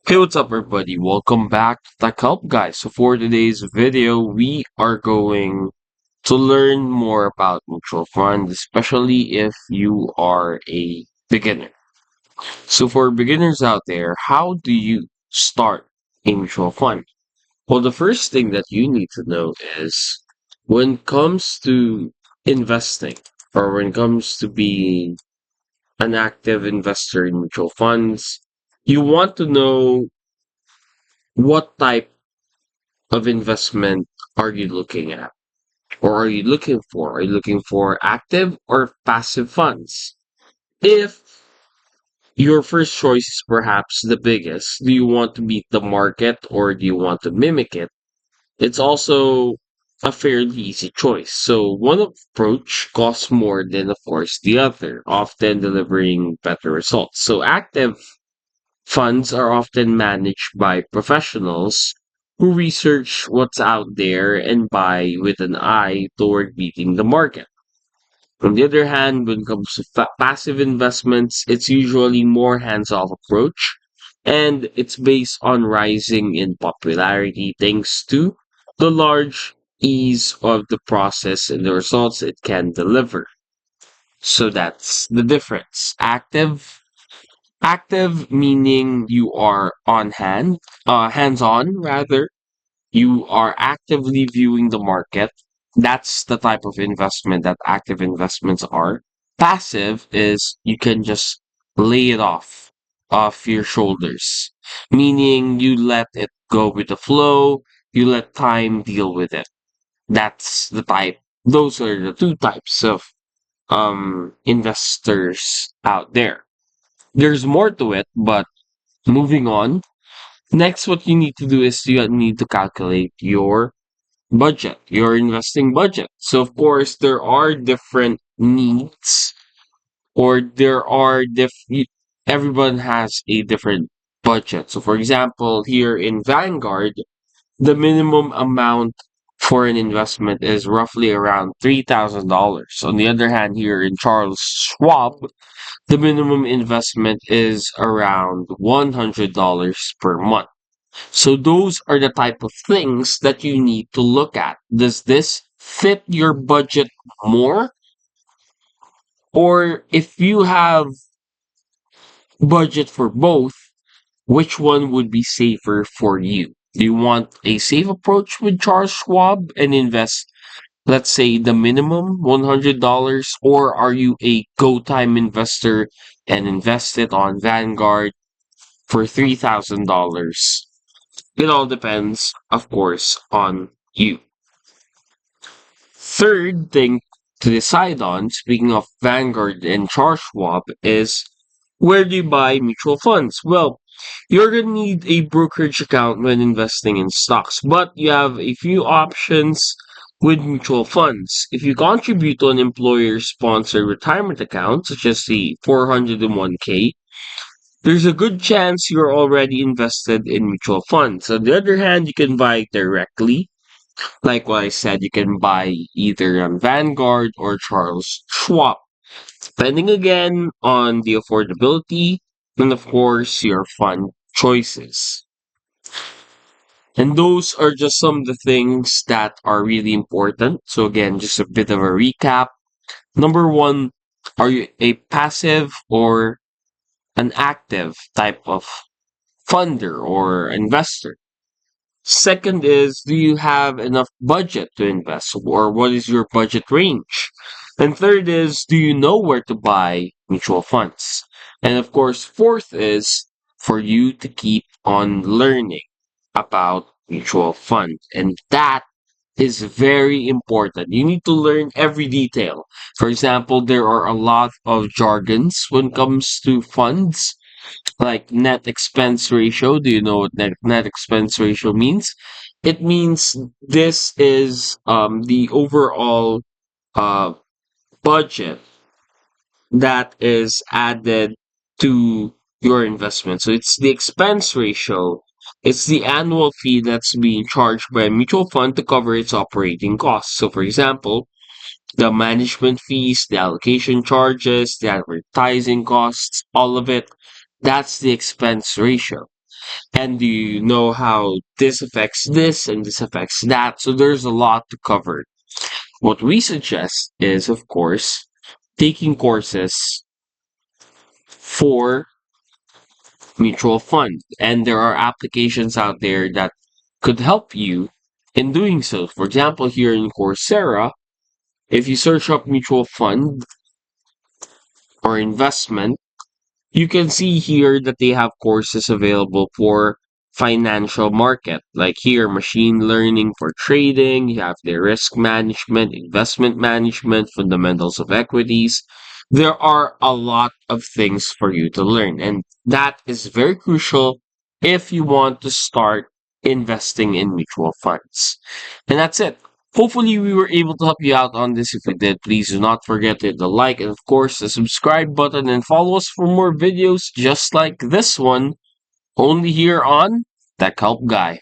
Hey, what's up, everybody? Welcome back to Tech Help, guys. So, for today's video, we are going to learn more about mutual funds, especially if you are a beginner. So, for beginners out there, how do you start a mutual fund? Well, the first thing that you need to know is when it comes to investing or when it comes to being an active investor in mutual funds, you want to know what type of investment are you looking at or are you looking for? Are you looking for active or passive funds? If your first choice is perhaps the biggest, do you want to beat the market or do you want to mimic it? It's also a fairly easy choice. So one approach costs more than, of course, the other, often delivering better results. So active funds are often managed by professionals who research what's out there and buy with an eye toward beating the market. On the other hand, when it comes to passive investments, it's usually more hands-off approach and it's based on rising in popularity thanks to the large ease of the process and the results it can deliver. So that's the difference. Active meaning you are on hand, hands-on rather. You are actively viewing the market. That's the type of investment that active investments are. Passive is you can just lay it off your shoulders, meaning you let it go with the flow. You let time deal with it. That's the type. Those are the two types of investors out there. There's more to it, but moving on. Next, what you need to do is you need to calculate your budget, your investing budget. So, of course, there are different needs, or there are everyone has a different budget. So, for example, here in Vanguard, the minimum amount for an investment is roughly around $3,000. On the other hand, here in Charles Schwab, the minimum investment is around $100 per month. So those are the type of things that you need to look at. Does this fit your budget more? Or if you have budget for both, which one would be safer for you? Do you want a safe approach with Charles Schwab and invest, let's say, the minimum $100, or are you a go time investor and invest it on Vanguard for $3,000? It all depends, of course, on you. Third thing to decide on, speaking of Vanguard and Charles Schwab, is where do you buy mutual funds? Well, you're going to need a brokerage account when investing in stocks, but you have a few options with mutual funds. If you contribute to an employer sponsored retirement account, such as the 401k, there's a good chance you're already invested in mutual funds. On the other hand, you can buy it directly like what I said, you can buy either on Vanguard or Charles Schwab, depending again on the affordability and, of course, your fund choices. And those are just some of the things that are really important. So, again, just a bit of a recap. Number one, are you a passive or an active type of funder or investor? Second is, do you have enough budget to invest, or what is your budget range? And third is, do you know where to buy mutual funds? And of course, fourth is for you to keep on learning about mutual fund. And that is very important. You need to learn every detail. For example, there are a lot of jargons when it comes to funds like net expense ratio. Do you know what net expense ratio means? It means this is the overall uh, budget that is added to your investment. So it's the expense ratio. It's the annual fee that's being charged by a mutual fund to cover its operating costs. So, for example, the management fees, the allocation charges, the advertising costs, all of it, that's the expense ratio. And you know how this affects this and this affects that. So there's a lot to cover. What we suggest is, of course, taking courses for mutual funds. And there are applications out there that could help you in doing so. For example, here in Coursera, if you search up mutual fund or investment, you can see here that they have courses available for financial market. Like here, machine learning for trading, you have the risk management, investment management, fundamentals of equities. There are a lot of things for you to learn, and that is very crucial if you want to start investing in mutual funds. And that's it. Hopefully, we were able to help you out on this. If we did, please do not forget to hit the like and, of course, the subscribe button and follow us for more videos just like this one, only here on Tech Help Guy.